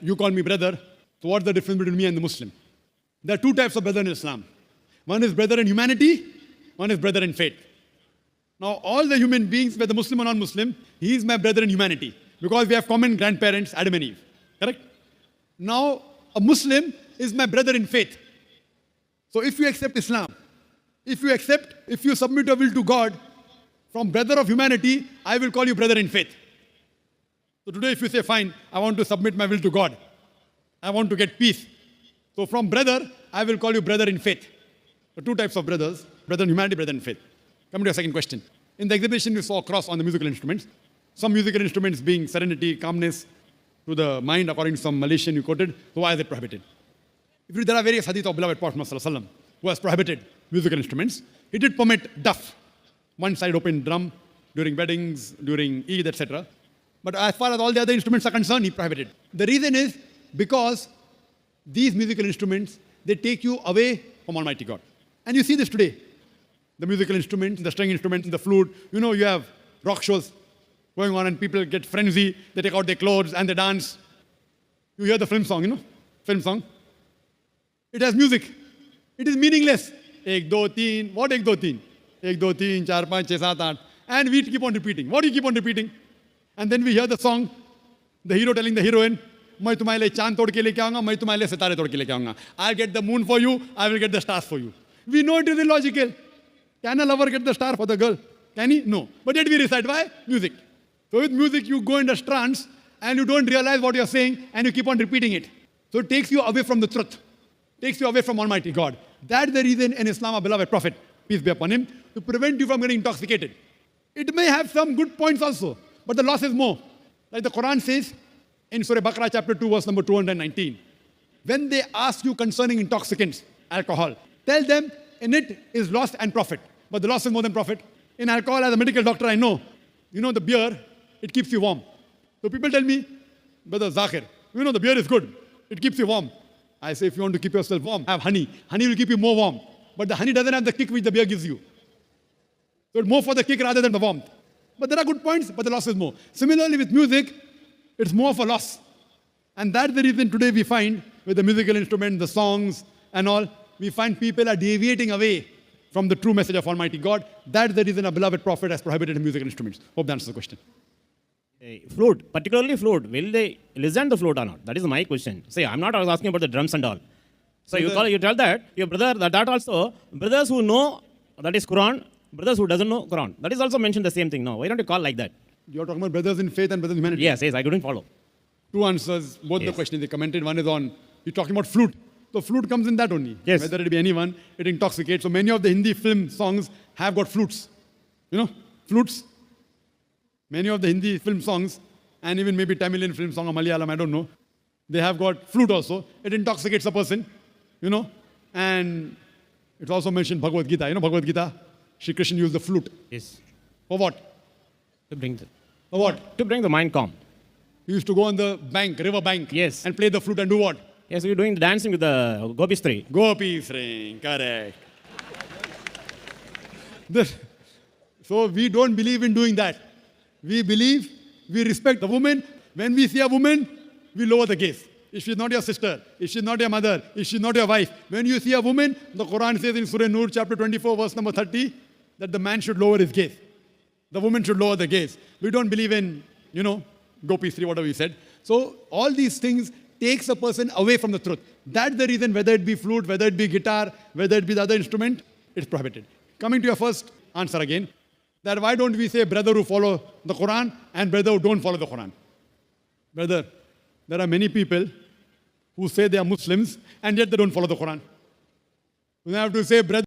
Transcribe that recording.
You call me brother. So what's the difference between me and the Muslim? There are two types of brother in Islam. One is brother in humanity, one is brother in faith. Now, all the human beings, whether Muslim or non-Muslim, he is my brother in humanity because we have common grandparents, Adam and Eve. Correct? Now, a Muslim is my brother in faith. So if you accept Islam, if you submit your will to God, from brother of humanity, I will call you brother in faith. So today if you say, fine, I want to submit my will to God, I want to get peace. So from brother, I will call you brother in faith. So two types of brothers, brother in humanity, brother in faith. Coming to your second question. In the exhibition, you saw a cross on the musical instruments. Some musical instruments being serenity, calmness to the mind, according to some Malaysian you quoted. So why is it prohibited? If there are various hadith of beloved Prophet ﷺ who has prohibited musical instruments. He did permit duff, one side open drum, during weddings, during Eid, etc. But as far as all the other instruments are concerned, he prohibited. The reason is because these musical instruments, they take you away from Almighty God. And you see this today. The musical instruments, the string instruments, the flute. You know, you have rock shows going on and people get frenzy. They take out their clothes and they dance. You hear the film song, you know, film song. It has music. It is meaningless. Ek, do, teen. What ek, do, teen? Ek, do, teen, char, panch, chhe, saat, aath. And we keep on repeating. What do you keep on repeating? And then we hear the song, the hero telling the heroine, मैं तुम्हारे लिए चांद तोड़ के लेके आऊंगा, मैं तुम्हारे लिए सितारे तोड़ के लेके आऊंगा. I'll get the moon for you, I will get the stars for you. We know it is illogical. Can a lover get the star for the girl? Can he? No. But yet we recite. Why? Music. So with music you go into a trance and you don't realize what you're saying and you keep on repeating it. So it takes you away from the truth. Takes you away from Almighty God. That's the reason in Islam, our beloved Prophet, peace be upon him, to prevent you from getting intoxicated. It may have some good points also, but the loss is more. Like the Quran says in Surah Baqarah chapter 2 verse number 219. When they ask you concerning intoxicants, alcohol, tell them in it is loss and profit. But the loss is more than profit. In alcohol, as a medical doctor, I know. You know the beer, it keeps you warm. So people tell me, Brother Zakir, you know the beer is good. It keeps you warm. I say, if you want to keep yourself warm, have honey. Honey will keep you more warm. But the honey doesn't have the kick which the beer gives you. So it's more for the kick rather than the warmth. But there are good points, but the loss is more. Similarly with music, it's more of a loss. And that's the reason today we find, with the musical instrument, the songs and all, we find people are deviating away from the true message of Almighty God. That's the reason our beloved Prophet has prohibited musical instruments. Hope that answers the question. Flute, particularly flute, will they listen to flute or not? That is my question. See, I'm not asking about the drums and all. So you tell that, your brother, that also, brothers who know that is Quran, brothers who doesn't know Quran. That is also mentioned the same thing. No, why don't you call like that? You're talking about brothers in faith and brothers in humanity? Yes, I couldn't follow. Two answers, both the questions they commented. One is on, you're talking about flute. So flute comes in that only. Yes. Whether it be anyone, it intoxicates. So many of the Hindi film songs have got flutes. You know, flutes. Many of the Hindi film songs, and even maybe Tamilian film song or Malayalam, I don't know, they have got flute also. It intoxicates a person, you know. And it's also mentioned Bhagavad Gita. You know Bhagavad Gita? Shri Krishna used the flute. Yes. For what? To bring the, For what? to bring the mind calm. He used to go on the bank, river bank, Yes. and play the flute and do what? Yes, we're doing the dancing with the Gopistri. Gopis ring, correct. So we don't believe in doing that. We believe, we respect the woman. When we see a woman, we lower the gaze. If she's not your sister, if she's not your mother, if she's not your wife, when you see a woman, the Quran says in Surah Nur, chapter 24, verse number 30, that the man should lower his gaze. The woman should lower the gaze. We don't believe in, you know, Gopistri, whatever we said. So all these things takes a person away from the truth. That's the reason, whether it be flute, whether it be guitar, whether it be the other instrument, it's prohibited. Coming to your first answer again, that why don't we say brother who follow the Quran and brother who don't follow the Quran? Brother, there are many people who say they are Muslims and yet they don't follow the Quran. We have to say brother